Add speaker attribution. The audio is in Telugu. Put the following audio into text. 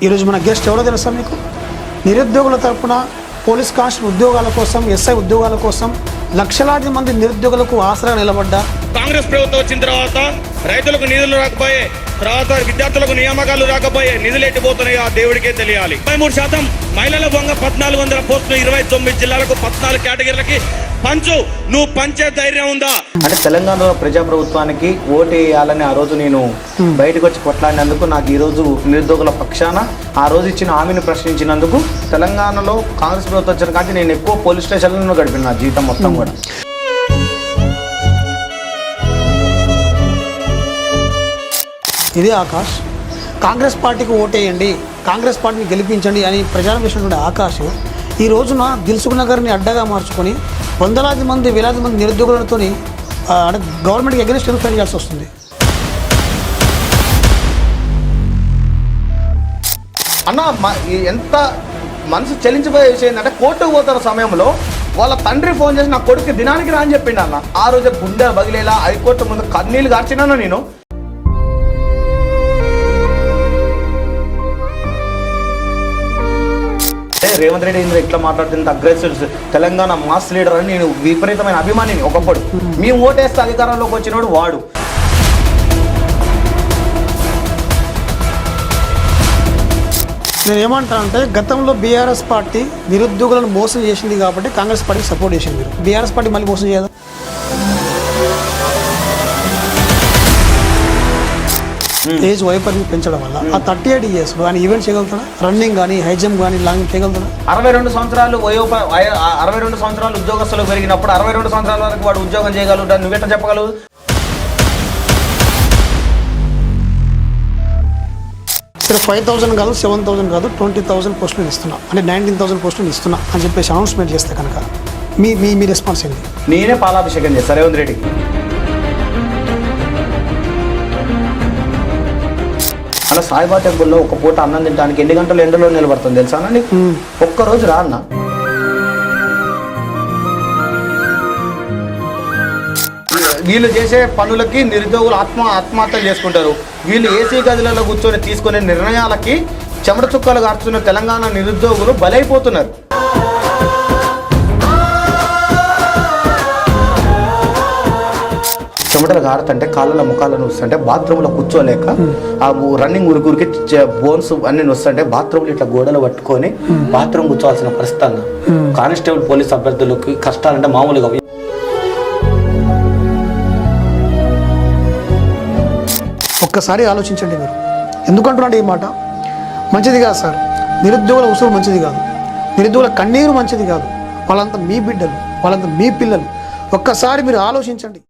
Speaker 1: ఈరోజు మన గెస్ట్ ఎవరో తెలుసా మీకు? నిరుద్యోగుల తరపున పోలీస్ కానిస్టేబుల్ ఉద్యోగాల కోసం, ఎస్ఐ ఉద్యోగాల కోసం లక్షలాది మంది నిరుద్యోగులకు ఆసరా నిలబడ్డా
Speaker 2: కాంగ్రెస్ ప్రభుత్వం వచ్చిన తర్వాత రైతులకు నిధులు రాకపోయే, తర్వాత విద్యార్థులకు నియామకాలు రాకపోయే, నిధులు ఎట్టిపోతున్నాయో ఆ దేవుడికే తెలియాలి. 33% మహిళల బొంగ 1400 పోస్టులు 29 జిల్లాలకు 14 కేటగిరీలకి పంచు. నువ్వు పంచే ధైర్యం ఉందా?
Speaker 3: అంటే తెలంగాణలో ప్రజాప్రభుత్వానికి ఓటు వేయాలని ఆ రోజు నేను బయటకు వచ్చి కొట్లాడినందుకు, నాకు ఈ రోజు నిరుద్యోగుల పక్షాన ఆ రోజు ఇచ్చిన హామీని ప్రశ్నించినందుకు, తెలంగాణలో కాంగ్రెస్ ప్రభుత్వం వచ్చిన కానీ నేను ఎక్కువ పోలీస్ స్టేషన్లను గడిపిన నా జీవితం మొత్తం కూడా.
Speaker 1: ఇదే ఆకాష్ కాంగ్రెస్ పార్టీకి ఓటేయండి, కాంగ్రెస్ పార్టీని గెలిపించండి అని ప్రచారం చేసినటువంటి ఆకాష్ ఈ రోజున దిల్సుఖ్ నగర్ని అడ్డగా మార్చుకొని వందలాది మంది వేలాది మంది నిరుద్యోగులతో గవర్నమెంట్కి అగెనిస్ట్ ఎందుకు ఫైట్ చేయాల్సి వస్తుంది?
Speaker 3: అన్న ఎంత మనసు చెల్లించిపోయే విషయం ఏంటంటే, కోర్టుకు పోతున్న సమయంలో వాళ్ళ తండ్రి ఫోన్ చేసి నా కొడుకు దినానికి రా అని చెప్పిండు అన్న. ఆ రోజు గుండె బగిలేలా హైకోర్టు ముందు కన్నీళ్ళు గార్చినాను నేను. రేవంత్ రెడ్డి ఇందులో ఇట్లా మాట్లాడుతుంది, అగ్రెసివ్ తెలంగాణ మాస్ లీడర్ అని నేను విపరీతమైన అభిమానిని ఒకప్పుడు. మేము ఓటేస్తే అధికారంలోకి వచ్చినోడు వాడు.
Speaker 1: నేను ఏమంటానంటే, గతంలో బీఆర్ఎస్ పార్టీ నిరుద్యోగులను మోసం చేసింది కాబట్టి కాంగ్రెస్ పార్టీకి సపోర్ట్ చేసింది. మీరు బీఆర్ఎస్ పార్టీ మళ్ళీ మోసం చేయదా? ఏజ్ వైపర్ని పెంచడం వల్ల ఆ 38 years ఆయన ఈవెంట్ చేయగలుగుతాడా? రన్నింగ్ కానీ, హై జంప్ కానీ, లాంగ్ చేయగలుగుతాడా?
Speaker 3: 62 సంవత్సరాలు 62 సంవత్సరాలు ఉద్యోగస్తులు పెరిగినప్పుడు 62 సంవత్సరాల వరకు వాడు ఉద్యోగం చేయగలుగుతాడు. నువ్వెట్లా చెప్పగలవు?
Speaker 1: సరే, 5,000 కాదు, 7,000 కాదు, 20,000 పోస్టులు ఇస్తున్నా, అంటే 19,000 పోస్టులు ఇస్తున్నా అని చెప్పేసి అనౌన్స్మెంట్ చేస్తే కనుక మీ రెస్పాన్స్ ఏంటి?
Speaker 3: నేనే పాలాభిషేకం చేస్తాను రేవంత్ రెడ్డికి. అలా సాయిబా టెంపుల్లో ఒక పూట అన్నం తినడానికి ఎన్ని గంటలు ఎండలో నిలబడుతుంది తెలుసా అన్న నీకు? ఒక్కరోజు రా అన్న. వీళ్ళు చేసే పనులకి నిరుద్యోగులు ఆత్మహత్యలు చేసుకుంటారు. వీళ్ళు ఏసీ గదులలో కూర్చొని తీసుకునే నిర్ణయాలకి చెమట చుక్కలు గార్చున్న తెలంగాణ నిరుద్యోగులు బలైపోతున్నారు. చెమటలు గారుతుంటే కాళ్ళ ముఖాలను వస్తుంటే బాత్రూంలో కూర్చోలేక ఆ రన్నింగ్ ఉరికి బోన్స్ అన్ని వస్తుంటే బాత్రూంలో ఇట్లా గోడలు పట్టుకొని బాత్రూమ్ కూర్చోవాల్సిన పరిస్థితి అన్న. కానిస్టేబుల్ పోలీస్ అభ్యర్థులకి కష్టాలంటే మామూలుగా.
Speaker 1: ఒక్కసారి ఆలోచించండి మీరు. ఎందుకంటున్నాడు ఈ మాట? మంచిది కాదు సార్, నిరుద్యోగుల ఉసురు మంచిది కాదు, నిరుద్యోగుల కన్నీరు మంచిది కాదు. వాళ్ళంతా మీ బిడ్డలు, వాళ్ళంతా మీ పిల్లలు. ఒక్కసారి మీరు ఆలోచించండి.